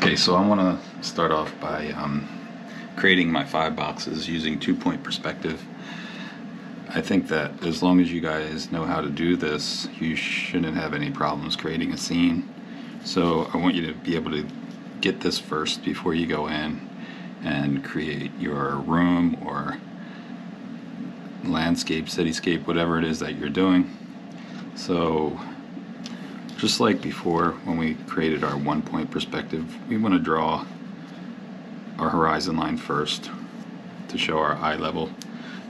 Okay, so I want to start off by creating my 5 boxes using 2-point perspective. I think that as long as you guys know how to do this, you shouldn't have any problems creating a scene. So I want you to be able to get this first before you go in and create your room or landscape, cityscape, whatever it is that you're doing. So just like before when we created our 1-point perspective, we want to draw our horizon line first to show our eye level.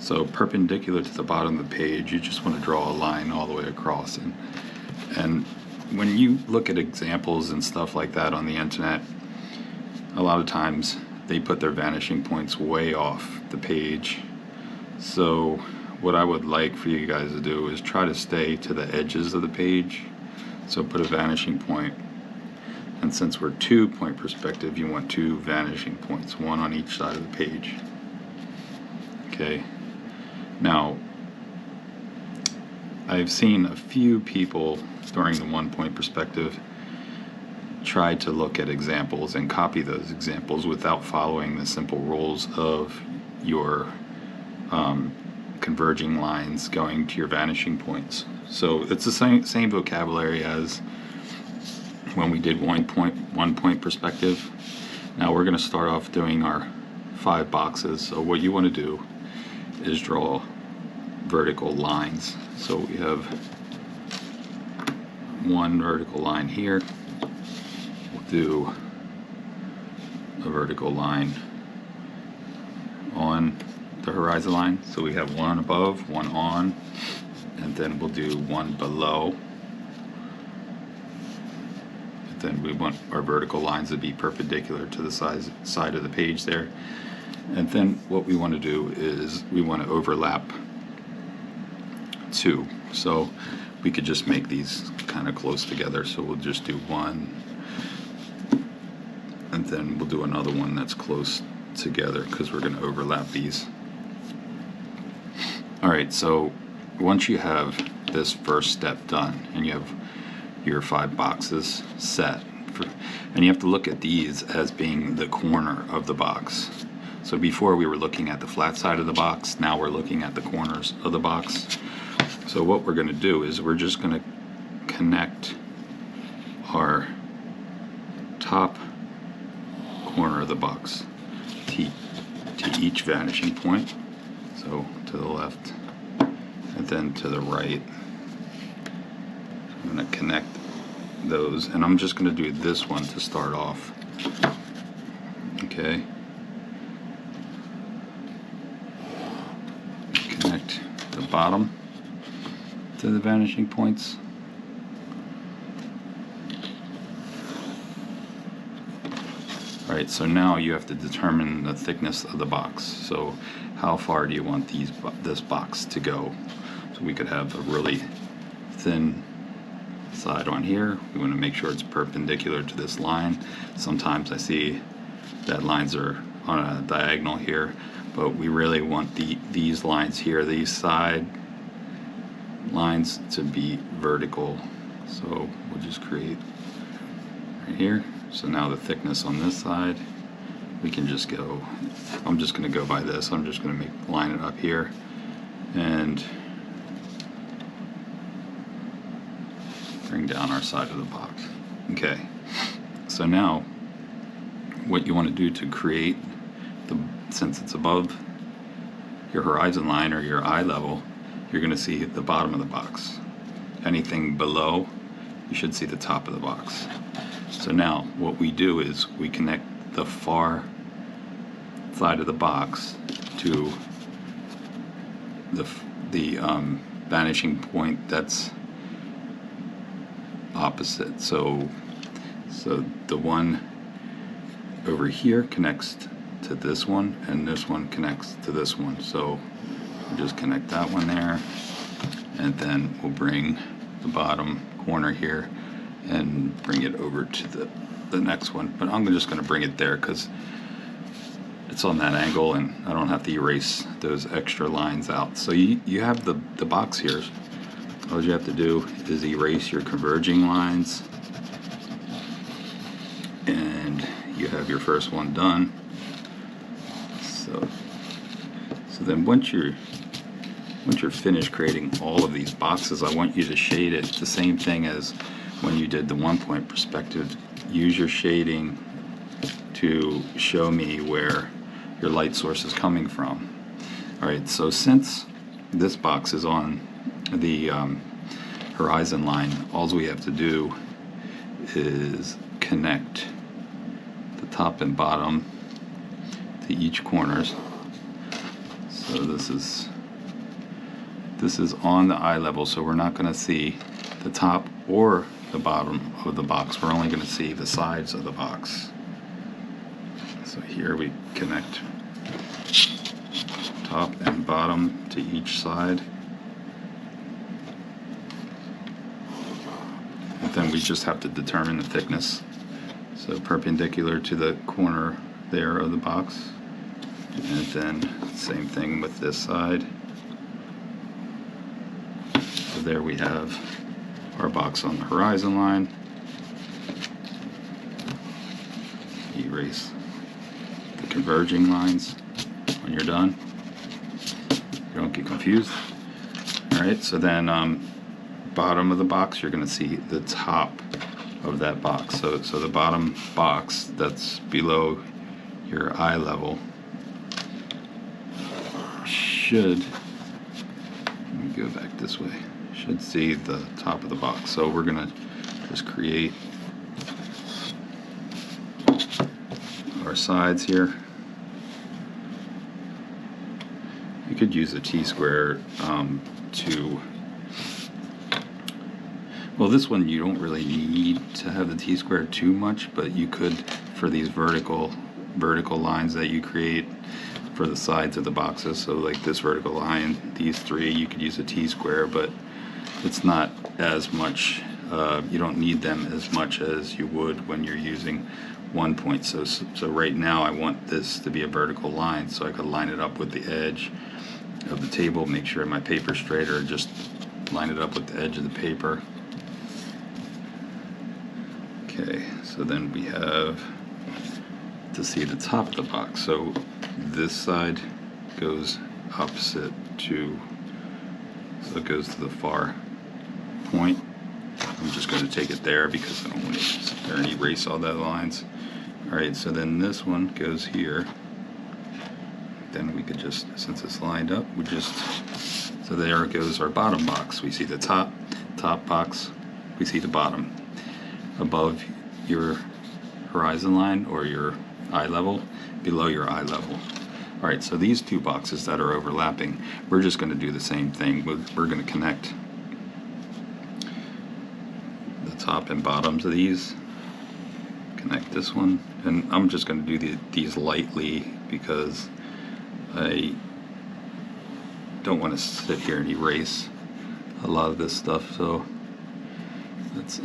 So perpendicular to the bottom of the page, you just want to draw a line all the way across. And when you look at examples and stuff like that on the internet, a lot of times they put their vanishing points way off the page. So what I would like for you guys to do is try to stay to the edges of the page. So put a vanishing point, and since we're 2-point perspective, you want 2 vanishing points, 1 on each side of the page. Okay. Now, I've seen a few people during the 1-point perspective try to look at examples and copy those examples without following the simple rules of your converging lines going to your vanishing points. So it's the same vocabulary as when we did 1-point perspective. Now we're going to start off doing our 5 boxes. So what you want to do is draw vertical lines. So we have 1 vertical line here. We'll do a vertical line on the horizon line. So we have 1 above, 1 on, and then we'll do 1 below. And then we want our vertical lines to be perpendicular to the side of the page there. And then what we want to do is we want to overlap 2. So we could just make these kind of close together. So we'll just do 1, and then we'll do another one that's close together because we're going to overlap these. Alright, so once you have this first step done and you have your 5 boxes set, and you have to look at these as being the corner of the box. So before we were looking at the flat side of the box, now we're looking at the corners of the box. So what we're going to do is we're just going to connect our top corner of the box to each vanishing point. So to the left and then to the right. I'm going to connect those, and I'm just going to do this one to start off. Okay. Connect the bottom to the vanishing points. Alright, so now you have to determine the thickness of the box. So how far do you want this box to go? So we could have a really thin side on here. We want to make sure it's perpendicular to this line. Sometimes I see that lines are on a diagonal here, but we really want these lines here, these side lines, to be vertical. So we'll just create right here. So now the thickness on this side, we can just go, I'm just going to go by this. I'm just going to line it up here and bring down our side of the box. Okay, so now what you want to do to create since it's above your horizon line or your eye level, you're going to see the bottom of the box. Anything below, you should see the top of the box. So now what we do is we connect the far side of the box to the vanishing point that's opposite. So the one over here connects to this one, and this one connects to this one. So we'll just connect that one there, and then we'll bring the bottom corner here and bring it over to the next one. But I'm just going to bring it there because it's on that angle and I don't have to erase those extra lines out. So you have the box here. All you have to do is erase your converging lines, and you have your first one done. So then once you're finished creating all of these boxes, I want you to shade it the same thing as when you did the 1-point perspective. Use your shading to show me where your light source is coming from. Alright, so since this box is on the horizon line, all we have to do is connect the top and bottom to each corners. So this is on the eye level, so we're not going to see the top or the bottom of the box. We're only going to see the sides of the box. So here we connect top and bottom to each side. And then we just have to determine the thickness. So perpendicular to the corner there of the box. And then same thing with this side. So there we have our box on the horizon line. Erase the converging lines when you're done. You don't get confused. Alright, so then bottom of the box, you're going to see the top of that box. So the bottom box that's below your eye level should, let me go back this way, should see the top of the box. So we're going to just create our sides here. You could use a T-square to, well, this one you don't really need to have the T-square too much, but you could for these vertical lines that you create for the sides of the boxes. So like this vertical line, these three, you could use a T-square, but it's not as much, you don't need them as much as you would when you're using 1 point. So right now I want this to be a vertical line, so I could line it up with the edge of the table, make sure my paper's straight, or just line it up with the edge of the paper. Okay, so then we have to see the top of the box. So this side goes opposite to, so it goes to the far point. I'm just going to take it there because I don't want to sit there and erase all that lines. Alright, so then this one goes here. Then we could just, since it's lined up, we just, so there goes our bottom box. We see the top box, we see the bottom. Above your horizon line or your eye level, below your eye level. Alright, so these two boxes that are overlapping, we're just going to do the same thing. We're going to connect the top and bottoms of these. Connect this one, and I'm just going to do these lightly because I don't want to sit here and erase a lot of this stuff. So let's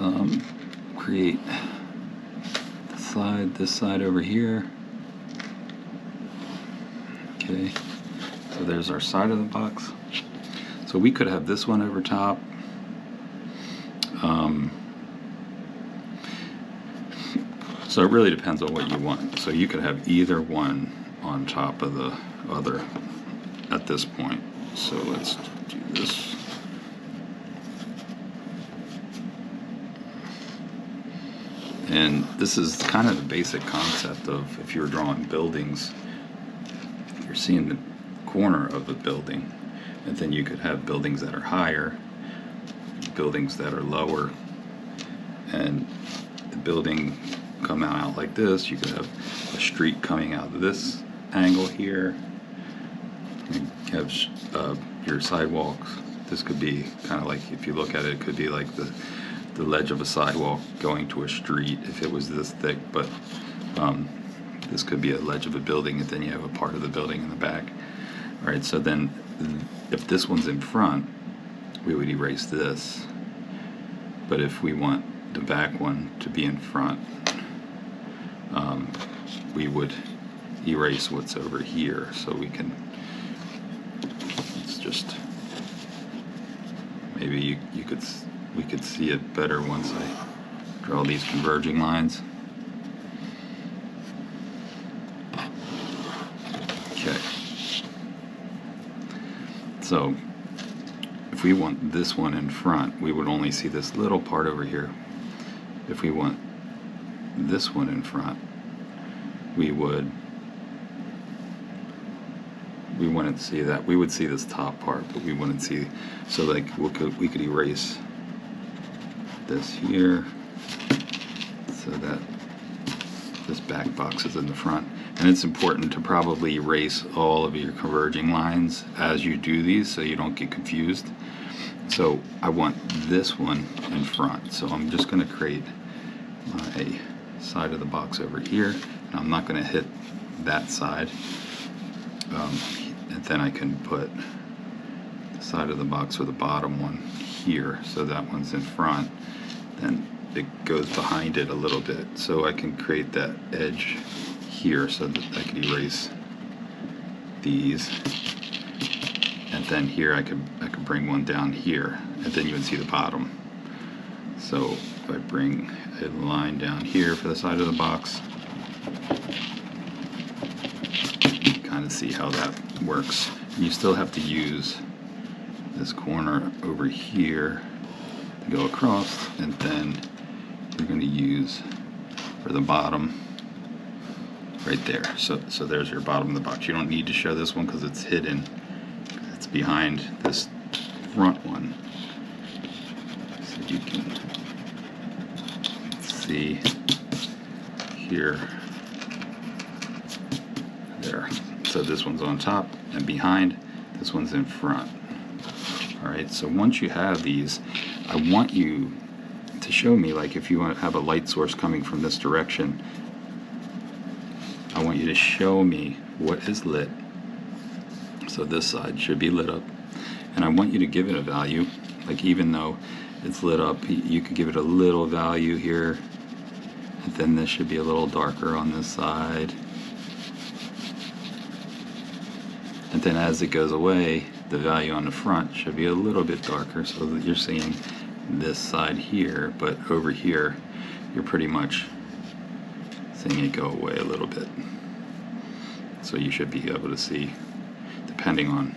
create this side over here. Okay, so there's our side of the box. So we could have this one over top. So it really depends on what you want. So you could have either one on top of the other at this point. So let's do this. And this is kind of the basic concept of, if you're drawing buildings, you're seeing the corner of the building, and then you could have buildings that are higher, buildings that are lower, and the building come out like this. You could have a street coming out of this angle here. You have your sidewalks. This could be kind of like, if you look at it, it could be like the ledge of a sidewalk going to a street if it was this thick, but this could be a ledge of a building, and then you have a part of the building in the back. Alright, so then if this one's in front, we would erase this, but if we want the back one to be in front, we would erase what's over here. So we can, it's just, maybe we could see it better once I draw these converging lines. So if we want this one in front, we would only see this little part over here. If we want this one in front, we wouldn't see that. We would see this top part, but we wouldn't see. So like we could erase this here so that this back box is in the front. And it's important to probably erase all of your converging lines as you do these so you don't get confused. So I want this one in front. So I'm just going to create my side of the box over here. And I'm not going to hit that side. And then I can put the side of the box or the bottom one here. So that one's in front. Then it goes behind it a little bit. So I can create that edge here so that I can erase these. And then here I could bring one down here, and then you would see the bottom. So if I bring a line down here for the side of the box, you can kind of see how that works. And you still have to use this corner over here to go across, and then you're going to use for the bottom right there. So there's your bottom of the box. You don't need to show this one because it's hidden. It's behind this front one. So you can see here, there. So this one's on top and behind, this one's in front. All right, so once you have these, I want you to show me, like if you want to have a light source coming from this direction, I want you to show me what is lit. So this side should be lit up. And I want you to give it a value. Like even though it's lit up, you could give it a little value here. And then this should be a little darker on this side. And then as it goes away, the value on the front should be a little bit darker so that you're seeing this side here, but over here, you're pretty much seeing it go away a little bit. So you should be able to see, depending on,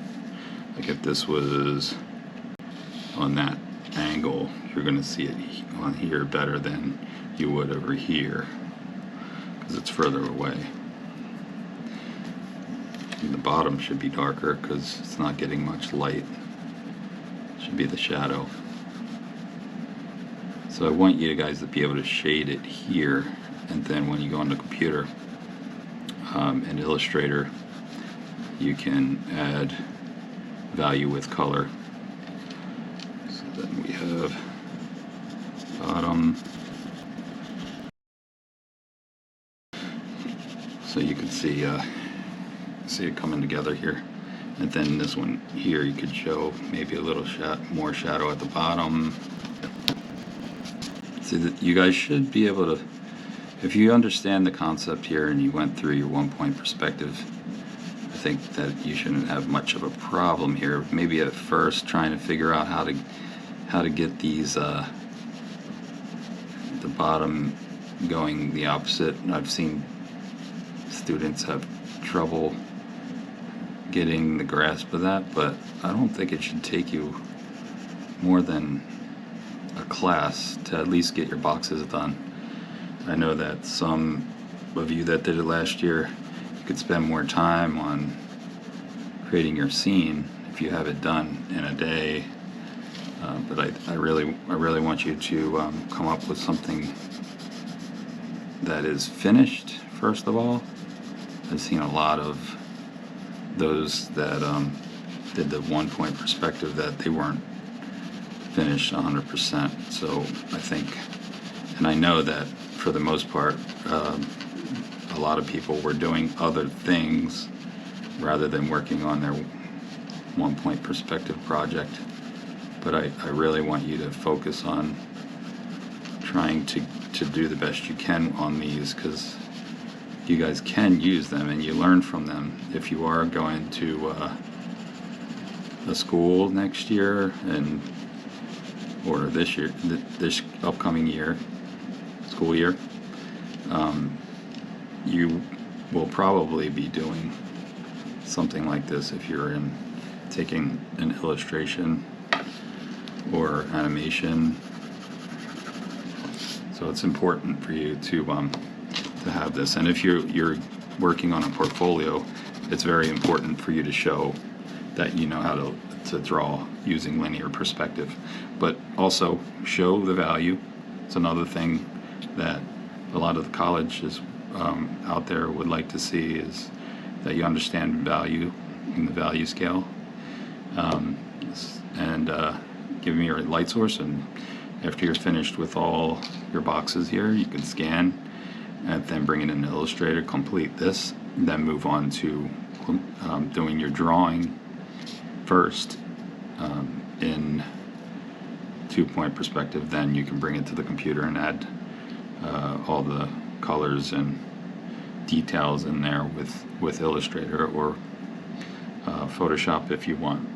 like if this was on that angle, you're going to see it on here better than you would over here because it's further away. And the bottom should be darker because it's not getting much light. It should be the shadow. So I want you guys to be able to shade it here, and then when you go on the computer and Illustrator, you can add value with color. So then we have bottom. So you can see it coming together here. And then this one here, you could show maybe a little more shadow at the bottom. See that you guys should be able to, if you understand the concept here and you went through your 1-point perspective, I think that you shouldn't have much of a problem here. Maybe at first trying to figure out how to get these the bottom going the opposite. I've seen students have trouble getting the grasp of that, but I don't think it should take you more than a class to at least get your boxes done. I know that some of you that did it last year, you could spend more time on creating your scene if you have it done in a day. But I really want you to come up with something that is finished first of all. I've seen a lot of those that did the 1-point perspective that they weren't finished 100%. So I think, and I know that for the most part, a lot of people were doing other things rather than working on their 1-point perspective project. But I really want you to focus on trying to do the best you can on these, because you guys can use them and you learn from them. If you are going to a school next year or this year, this upcoming year, school year, you will probably be doing something like this if you're in taking an illustration or animation. So it's important for you to have this. And if you're working on a portfolio, it's very important for you to show that you know how to draw using linear perspective. But also show the value. It's another thing that a lot of the colleges out there would like to see, is that you understand value in the value scale. And give me your light source, and after you're finished with all your boxes here, you can scan and then bring it in Illustrator, complete this, then move on to doing your drawing first in 2-point perspective. Then you can bring it to the computer and add all the colors and details in there with Illustrator or Photoshop if you want.